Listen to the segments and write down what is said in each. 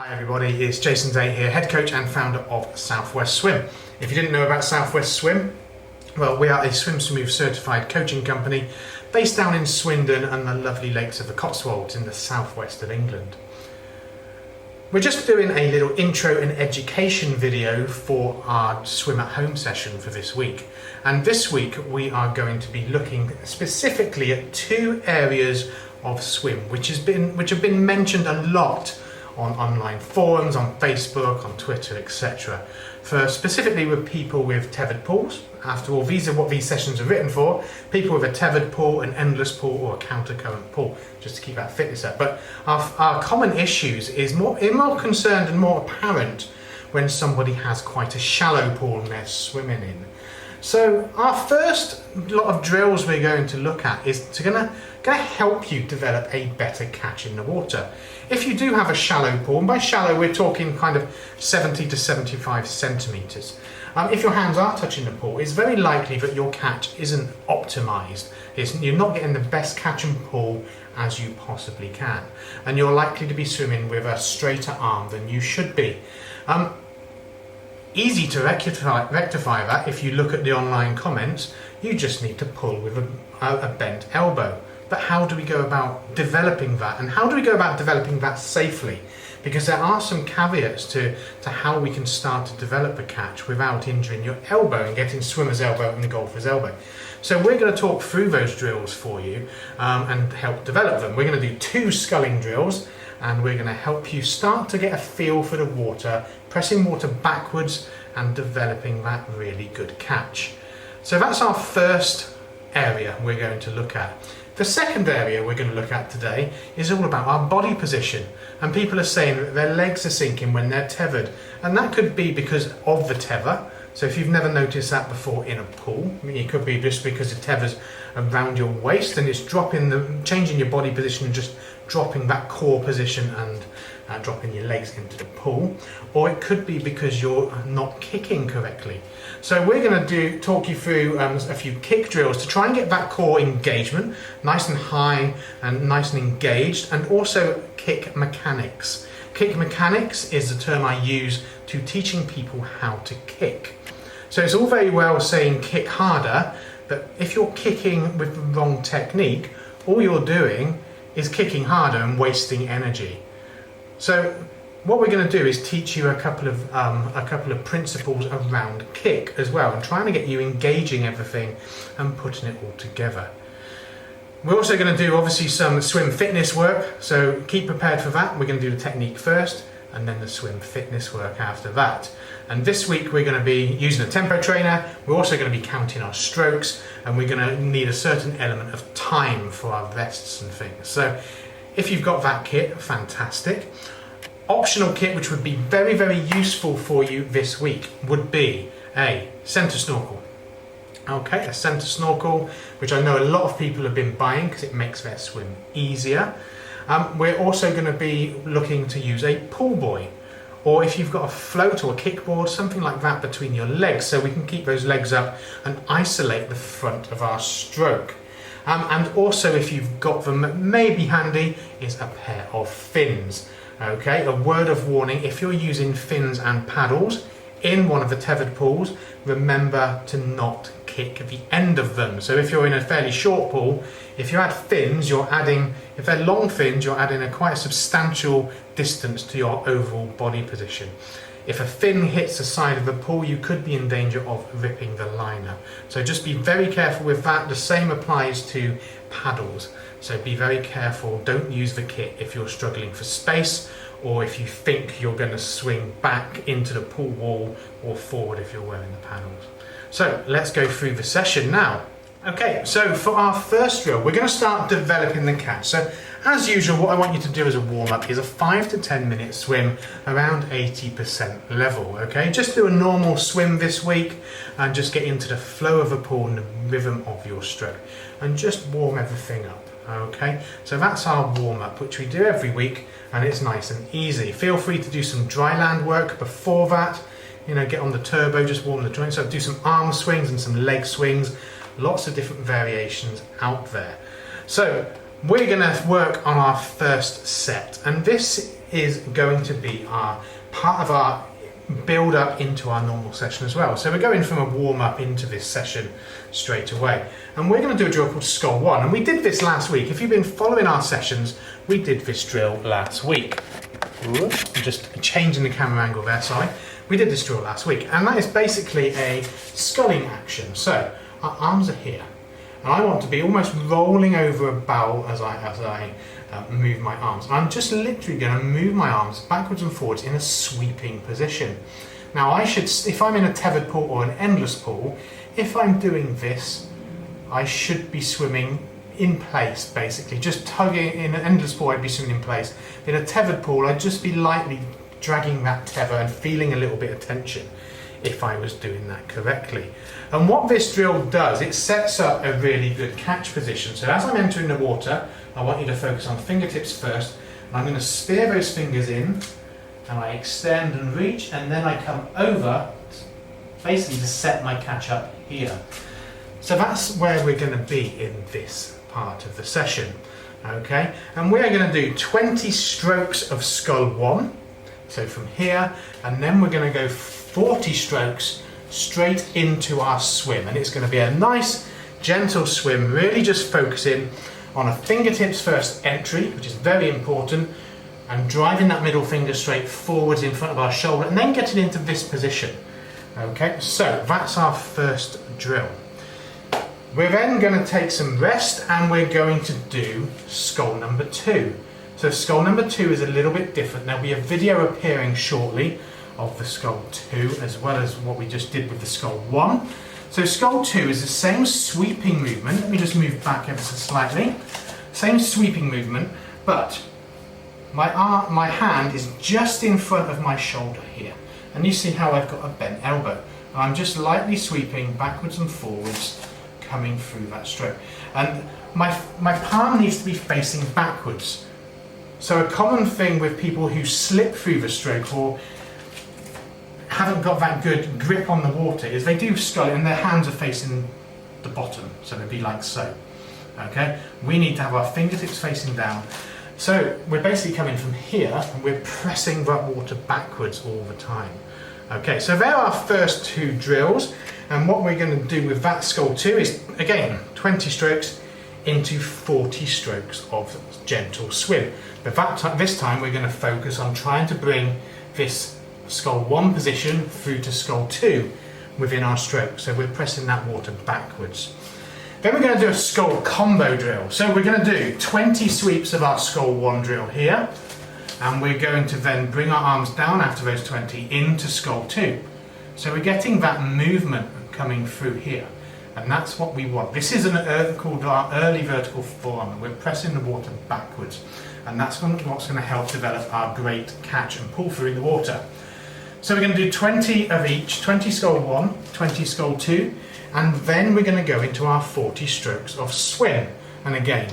Hi everybody, it's Jason Tait here, head coach and founder of Southwest Swim. If you didn't know about Southwest Swim, well, we are a Swim Smooth certified coaching company based down in Swindon and the lovely lakes of the Cotswolds in the southwest of England. We're just doing a little intro and education video for our swim at home session for this week. And this week we are going to be looking specifically at two areas of swim which have been mentioned a lot on online forums, on Facebook, on Twitter, etc. For specifically with people with tethered pools. After all, these are what these sessions are written for. People with a tethered pool, an endless pool or a counter-current pool, just to keep that fitness up. But our common issues is more concerned and more apparent when somebody has quite a shallow pool and they're swimming in. So our first lot of drills we're going to look at is going to help you develop a better catch in the water. If you do have a shallow pool, and by shallow we're talking kind of 70 to 75 centimetres, if your hands are touching the pool, it's very likely that your catch isn't optimised. You're not getting the best catch and pull as you possibly can, and you're likely to be swimming with a straighter arm than you should be. Easy to rectify that. If you look at the online comments, you just need to pull with a bent elbow. But how do we go about developing that, and how do we go about developing that safely? Because there are some caveats to how we can start to develop a catch without injuring your elbow and getting swimmer's elbow and golfer's elbow. So we're going to talk through those drills for you and help develop them. We're going to do two sculling drills, and we're going to help you start to get a feel for the water, pressing water backwards and developing that really good catch. So that's our first area we're going to look at. The second area we're going to look at today is all about our body position, and people are saying that their legs are sinking when they're tethered, and that could be because of the tether. So if you've never noticed that before in a pool, it could be just because the tether's around your waist and it's changing your body position and just dropping that core position and dropping your legs into the pool, or it could be because you're not kicking correctly. So we're going to talk you through a few kick drills to try and get that core engagement nice and high and nice and engaged, and also kick mechanics. Kick mechanics is the term I use to teaching people how to kick. So it's all very well saying kick harder, but if you're kicking with the wrong technique, all you're doing is kicking harder and wasting energy. So what we're going to do is teach you a couple of principles around kick as well, and trying to get you engaging everything and putting it all together. We're also going to do obviously some swim fitness work, so keep prepared for that. We're going to do the technique first and then the swim fitness work after that. And this week we're going to be using a tempo trainer. We're also going to be counting our strokes, and we're going to need a certain element of time for our rests and things. So if you've got that kit, fantastic. Optional kit which would be very, very useful for you this week would be a centre snorkel. Okay, a centre snorkel, which I know a lot of people have been buying because it makes their swim easier. We're also going to be looking to use a pool buoy, or if you've got a float or a kickboard, something like that between your legs, so we can keep those legs up and isolate the front of our stroke. And also, if you've got them, maybe handy is a pair of fins. Okay, a word of warning: if you're using fins and paddles in one of the tethered pools, remember to not kick the end of them. So if you're in a fairly short pool, if you add fins, if they're long fins, you're adding quite a substantial distance to your overall body position. If a fin hits the side of the pool, you could be in danger of ripping the liner. So just be very careful with that. The same applies to paddles. So be very careful. Don't use the kit if you're struggling for space, or if you think you're going to swing back into the pool wall, or forward if you're wearing the paddles. So let's go through the session now. Okay, so for our first drill, we're going to start developing the catch. So as usual, what I want you to do as a warm-up is a 5 to 10 minute swim around 80% level. Okay, just do a normal swim this week and just get into the flow of the pool and the rhythm of your stroke, and just warm everything up. Okay, so that's our warm-up, which we do every week, and it's nice and easy. Feel free to do some dry land work before that. Get on the turbo, just warm the joints up, do some arm swings and some leg swings. Lots of different variations out there. So we're going to work on our first set, and this is going to be our part of our build up into our normal session as well. So we're going from a warm up into this session straight away. And we're going to do a drill called Skull 1. And we did this last week. If you've been following our sessions, we did this drill last week. I'm just changing the camera angle there, sorry. We did this drill last week. And that is basically a sculling action. So our arms are here. And I want to be almost rolling over a barrel as I move my arms. And I'm just literally going to move my arms backwards and forwards in a sweeping position. Now I should, if I'm in a tethered pool or an endless pool, if I'm doing this, I should be swimming in place basically, just tugging. In an endless pool I'd be swimming in place. In a tethered pool I'd just be lightly dragging that tether and feeling a little bit of tension if I was doing that correctly. And what this drill does, it sets up a really good catch position. So as I'm entering the water, I want you to focus on fingertips first. And I'm going to spear those fingers in, and I extend and reach, and then I come over, basically to set my catch up here. So that's where we're going to be in this part of the session. Okay, and we're going to do 20 strokes of Skull 1. So from here, and then we're going to go 40 strokes straight into our swim, and it's going to be a nice gentle swim, really just focusing on a fingertips first entry, which is very important, and driving that middle finger straight forwards in front of our shoulder, and then getting into this position. Okay, so that's our first drill. We're then going to take some rest, and we're going to do skull number 2. So skull number 2 is a little bit different. There'll be a video appearing shortly of the skull 2, as well as what we just did with the skull 1. So skull 2 is the same sweeping movement. Let me just move back ever so slightly. Same sweeping movement, but my hand is just in front of my shoulder here. And you see how I've got a bent elbow. I'm just lightly sweeping backwards and forwards, coming through that stroke. And my palm needs to be facing backwards. So a common thing with people who slip through the stroke or haven't got that good grip on the water is they do scull it and their hands are facing the bottom, so they'd be like so. Okay, we need to have our fingertips facing down. So we're basically coming from here and we're pressing that water backwards all the time. Okay, so there are our first 2 drills, and what we're going to do with that skull 2 is, again, 20 strokes into 40 strokes of gentle swim. But this time we're going to focus on trying to bring this skull 1 position through to skull 2 within our stroke. So we're pressing that water backwards. Then we're going to do a skull combo drill. So we're going to do 20 sweeps of our skull 1 drill here, and we're going to then bring our arms down after those 20 into skull 2. So we're getting that movement coming through here, and that's what we want. This is called our early vertical forearm, and we're pressing the water backwards, and that's what's going to help develop our great catch and pull through in the water. So we're going to do 20 of each, 20 skull 1, 20 skull 2, and then we're going to go into our 40 strokes of swim. And again,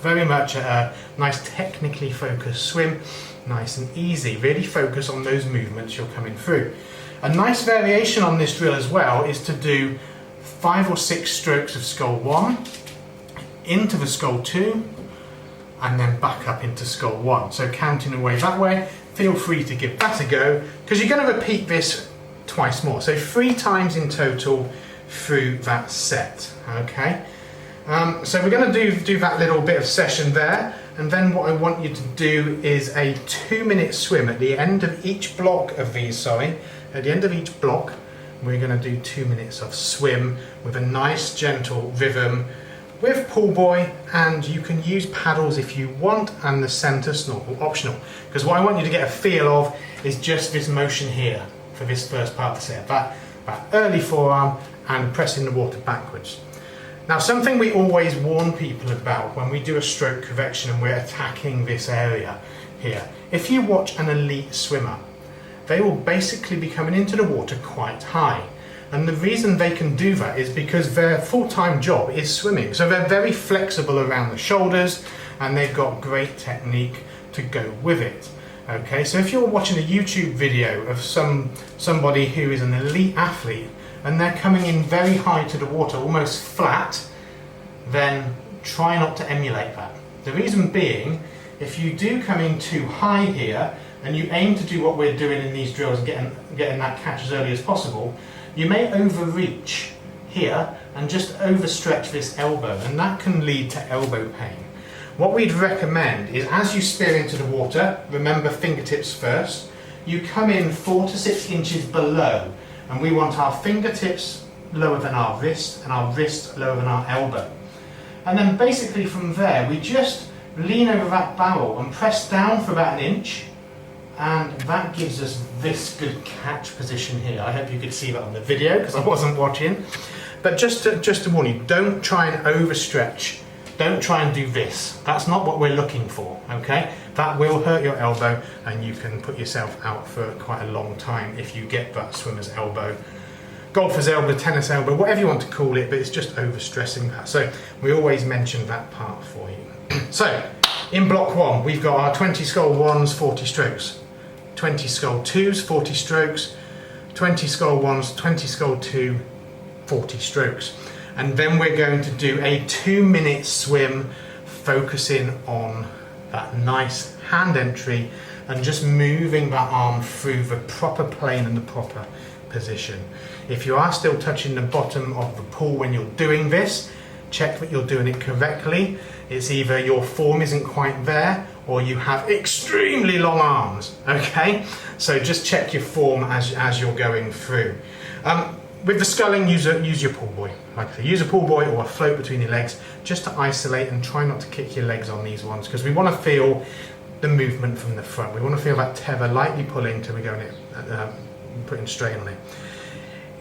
very much a nice technically focused swim, nice and easy. Really focus on those movements you're coming through. A nice variation on this drill as well is to do 5 or 6 strokes of skull 1, into the skull 2, and then back up into skull 1. So counting away that way. Feel free to give that a go, because you're going to repeat this twice more. So 3 times in total through that set. Okay. So we're going to do that little bit of session there, and then what I want you to do is a 2-minute swim at the end of each block of these. At the end of each block, we're going to do 2 minutes of swim with a nice gentle rhythm, with pool buoy, and you can use paddles if you want, and the centre snorkel optional. Because what I want you to get a feel of is just this motion here for this first part of the set, that early forearm and pressing the water backwards. Now, something we always warn people about when we do a stroke correction and we're attacking this area here, if you watch an elite swimmer, they will basically be coming into the water quite high. And the reason they can do that is because their full-time job is swimming. So they're very flexible around the shoulders, and they've got great technique to go with it. Okay, so if you're watching a YouTube video of somebody who is an elite athlete and they're coming in very high to the water, almost flat, then try not to emulate that. The reason being if you do come in too high here, and you aim to do what we're doing in these drills, getting that catch as early as possible, you may overreach here and just overstretch this elbow, and that can lead to elbow pain. What we'd recommend is, as you spear into the water, remember fingertips first, you come in 4 to 6 inches below, and we want our fingertips lower than our wrist and our wrist lower than our elbow. And then basically from there, we just lean over that barrel and press down for about 1 inch, and that gives us this good catch position here. I hope you could see that on the video because I wasn't watching. But just to warn you, don't try and overstretch. Don't try and do this. That's not what we're looking for, okay? That will hurt your elbow, and you can put yourself out for quite a long time if you get that swimmer's elbow, golfer's elbow, tennis elbow, whatever you want to call it, but it's just overstressing that. So we always mention that part for you. So in block 1, we've got our 20 scull 1s, 40 strokes, 20 scull 2s, 40 strokes, 20 scull 1s, 20 scull 2, 40 strokes. And then we're going to do a 2-minute swim, focusing on that nice hand entry and just moving that arm through the proper plane and the proper position. If you are still touching the bottom of the pool when you're doing this, check that you're doing it correctly. It's either your form isn't quite there or you have extremely long arms, okay? So just check your form as you're going through. With the sculling, use your pull buoy. Like I say, use a pull buoy or a float between your legs just to isolate, and try not to kick your legs on these ones, because we want to feel the movement from the front. We want to feel that tether lightly pulling till we're going putting strain on it.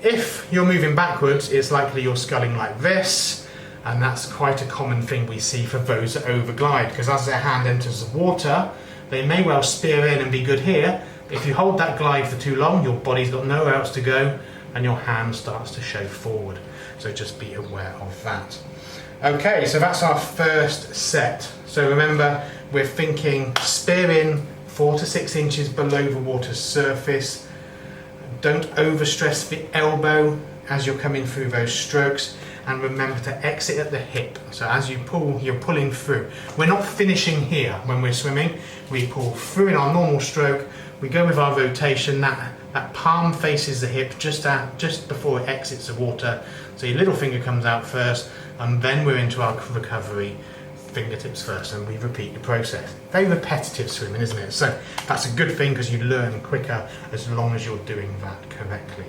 If you're moving backwards, it's likely you're sculling like this, and that's quite a common thing we see for those that overglide, because as their hand enters the water, they may well spear in and be good here. If you hold that glide for too long, your body's got nowhere else to go, and your hand starts to show forward. So just be aware of that. Okay, so that's our first set. So remember, we're thinking spear in 4 to 6 inches below the water's surface. Don't overstress the elbow as you're coming through those strokes, and remember to exit at the hip. So as you pull, you're pulling through. We're not finishing here when we're swimming. We pull through in our normal stroke. We go with our rotation. That palm faces the hip just before it exits the water. So your little finger comes out first, and then we're into our recovery, fingertips first, and we repeat the process. Very repetitive swimming, isn't it? So that's a good thing, because you learn quicker as long as you're doing that correctly.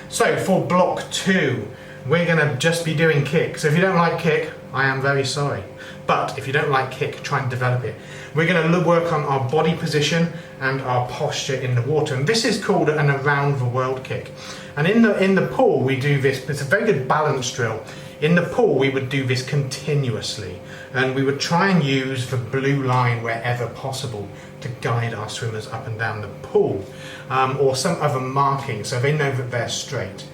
So for block 2, we're going to just be doing kick. So if you don't like kick, I am very sorry. But if you don't like kick, try and develop it. We're going to work on our body position and our posture in the water. And this is called an around the world kick. And in the pool, we do this. It's a very good balance drill. In the pool, we would do this continuously. And we would try and use the blue line wherever possible to guide our swimmers up and down the pool, or some other marking so they know that they're straight.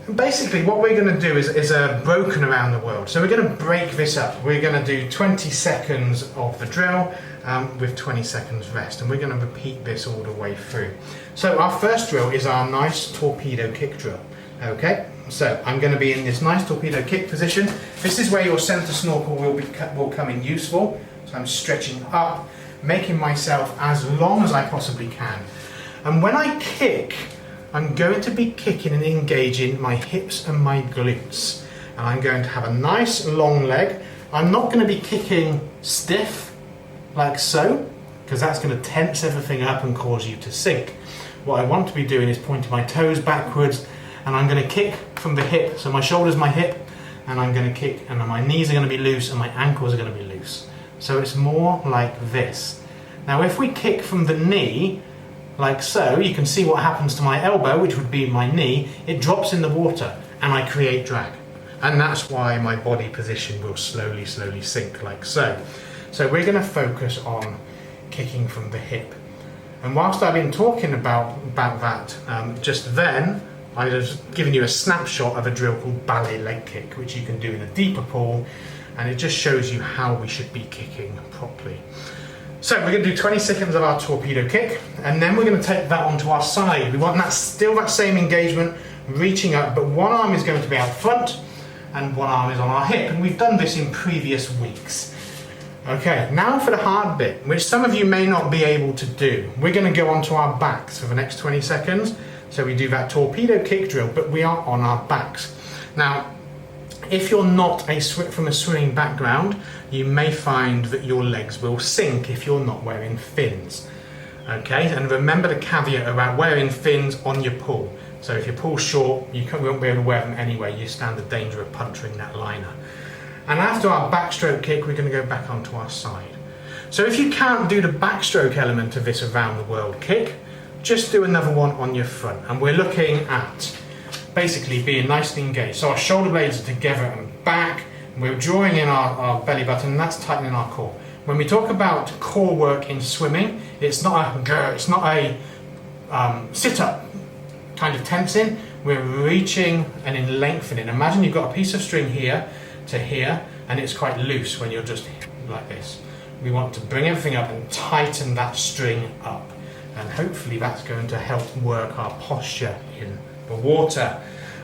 And basically what we're going to do is a broken around the world. So we're going to break this up. We're going to do 20 seconds of the drill with 20 seconds rest, and we're going to repeat this all the way through. So our first drill is our nice torpedo kick drill. Okay, so I'm going to be in this nice torpedo kick position. This is where your center snorkel will come in useful. So I'm stretching up, making myself as long as I possibly can. And when I kick, I'm going to be kicking and engaging my hips and my glutes. And I'm going to have a nice long leg. I'm not going to be kicking stiff like so, because that's going to tense everything up and cause you to sink. What I want to be doing is pointing my toes backwards, and I'm going to kick from the hip. So my shoulder's my hip, and I'm going to kick, and my knees are going to be loose and my ankles are going to be loose. So it's more like this. Now if we kick from the knee, like so, you can see what happens to my elbow, which would be my knee. It drops in the water and I create drag. And that's why my body position will slowly sink like so. So we're going to focus on kicking from the hip. And whilst I've been talking about that just then, I was giving you a snapshot of a drill called ballet leg kick, which you can do in a deeper pool, and it just shows you how we should be kicking properly. So we're going to do 20 seconds of our torpedo kick, and then we're going to take that onto our side. We want that same engagement, reaching up, but one arm is going to be out front and one arm is on our hip, and we've done this in previous weeks. Okay, now for the hard bit, which some of you may not be able to do. We're going to go onto our backs for the next 20 seconds. So we do that torpedo kick drill, but we are on our backs. Now, if you're not from a swimming background, you may find that your legs will sink if you're not wearing fins. Okay, and remember the caveat about wearing fins on your pool. So if your pool's short, you won't be able to wear them anyway. You stand the danger of puncturing that liner. And after our backstroke kick, we're going to go back onto our side. So if you can't do the backstroke element of this around the world kick, just do another one on your front. And we're looking at basically being nicely engaged. So our shoulder blades are together and back. We're drawing in our belly button, and that's tightening our core. When we talk about core work in swimming, it's not a sit-up kind of tensing. We're reaching and in lengthening. Imagine you've got a piece of string here to here, and it's quite loose when you're just like this. We want to bring everything up and tighten that string up, and hopefully that's going to help work our posture in the water.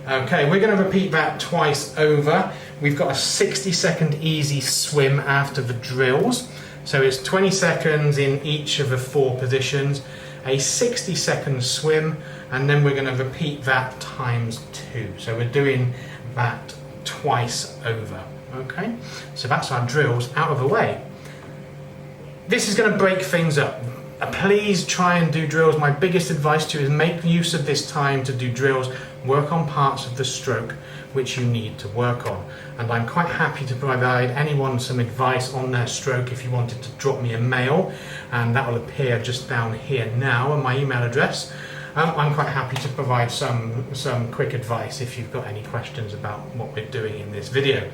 Okay, we're going to repeat that twice over. We've got a 60-second easy swim after the drills. So it's 20 seconds in each of the 4 positions, a 60-second swim, and then we're going to repeat that times 2. So we're doing that twice over. Okay, so that's our drills out of the way. This is going to break things up. Please try and do drills. My biggest advice to you is make use of this time to do drills. Work on parts of the stroke which you need to work on. And I'm quite happy to provide anyone some advice on their stroke if you wanted to drop me a mail, and that will appear just down here now on my email address. I'm quite happy to provide some quick advice if you've got any questions about what we're doing in this video.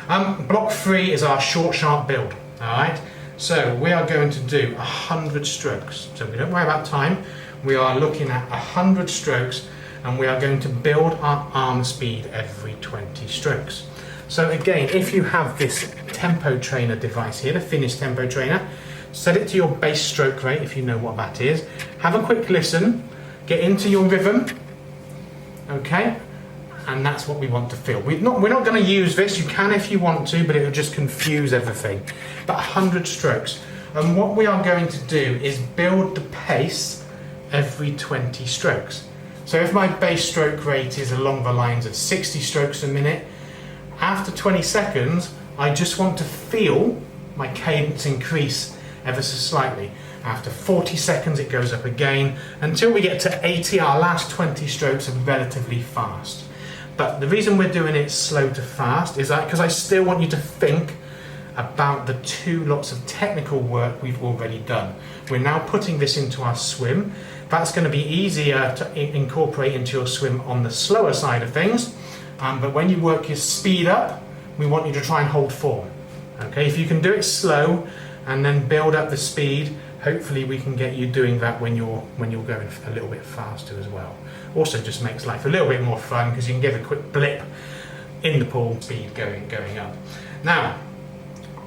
Block 3 is our short, sharp build. All right. So we are going to do 100 strokes. So we don't worry about time. We are looking at 100 strokes, and we are going to build our arm speed every 20 strokes. So again, if you have this tempo trainer device here, the Finnish tempo trainer, set it to your base stroke rate if you know what that is. Have a quick listen, get into your rhythm, okay? And that's what we want to feel. We're not going to use this. You can if you want to, but it will just confuse everything. But 100 strokes. And what we are going to do is build the pace every 20 strokes. So if my base stroke rate is along the lines of 60 strokes a minute, after 20 seconds, I just want to feel my cadence increase ever so slightly. After 40 seconds, it goes up again. Until we get to 80, our last 20 strokes are relatively fast. But the reason we're doing it slow to fast is because I still want you to think about the 2 lots of technical work we've already done. We're now putting this into our swim. That's going to be easier to incorporate into your swim on the slower side of things. But when you work your speed up, we want you to try and hold form. Okay, if you can do it slow and then build up the speed, hopefully we can get you doing that when you're going a little bit faster as well. Also just makes life a little bit more fun because you can give a quick blip in the pool, speed going up. Now,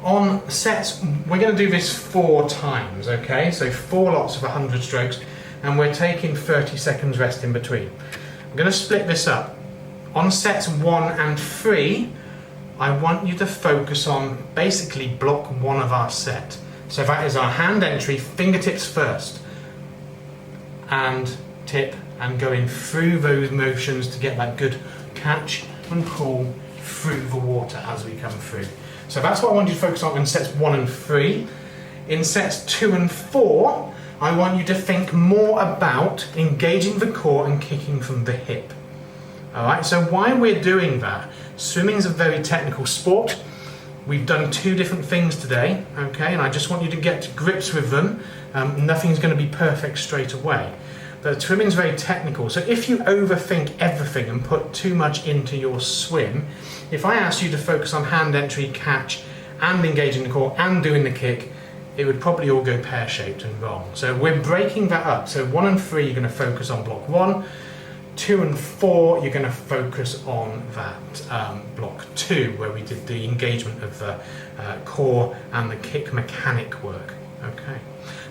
on sets, we're going to do this 4 times, okay? So 4 lots of 100 strokes, and we're taking 30 seconds rest in between. I'm going to split this up. On sets 1 and 3, I want you to focus on basically block 1 of our set. So that is our hand entry, fingertips first, and tip, and going through those motions to get that good catch and pull through the water as we come through. So that's what I want you to focus on in sets 1 and 3. In sets 2 and 4, I want you to think more about engaging the core and kicking from the hip. Alright, so why we're doing that, swimming is a very technical sport. We've done 2 different things today, okay, and I just want you to get to grips with them. Nothing's going to be perfect straight away. But swimming's very technical, so if you overthink everything and put too much into your swim, if I asked you to focus on hand entry, catch, and engaging the core, and doing the kick, it would probably all go pear-shaped and wrong. So we're breaking that up. So 1 and 3, you're going to focus on block 1. 2 and 4, you're going to focus on that block 2, where we did the engagement of the core and the kick mechanic work. Okay,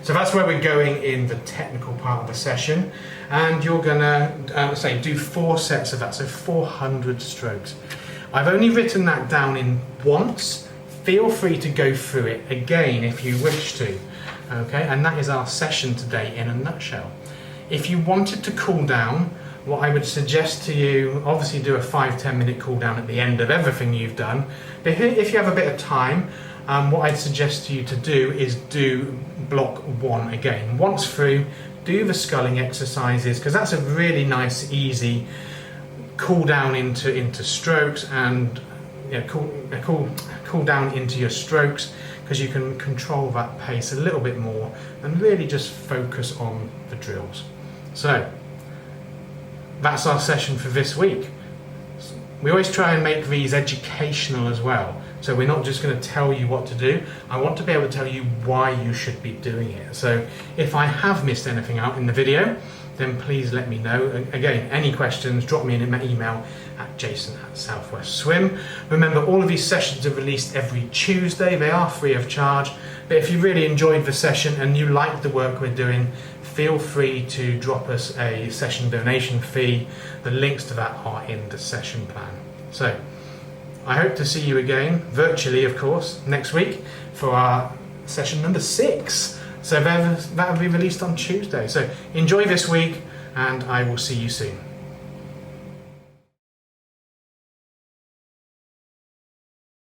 so that's where we're going in the technical part of the session, and you're going to do 4 sets of that, so 400 strokes. I've only written that down in once, feel free to go through it again if you wish to. Okay, and that is our session today in a nutshell. If you wanted to cool down, what I would suggest to you, obviously do a 5-10 minute cool down at the end of everything you've done, but if you have a bit of time, what I'd suggest to you to do is do block 1 again. Once through, do the sculling exercises, because that's a really nice, easy cool down into strokes, and cool down into your strokes, because you can control that pace a little bit more and really just focus on the drills. So that's our session for this week. We always try and make these educational as well. So we're not just going to tell you what to do. I want to be able to tell you why you should be doing it. So if I have missed anything out in the video, then please let me know. Again, any questions, drop me an email at jason@southwestswim. Remember, all of these sessions are released every Tuesday. They are free of charge. But if you really enjoyed the session and you like the work we're doing, feel free to drop us a session donation fee. The links to that are in the session plan. So I hope to see you again, virtually of course, next week for our session number 6. So that will be released on Tuesday. So enjoy this week, and I will see you soon.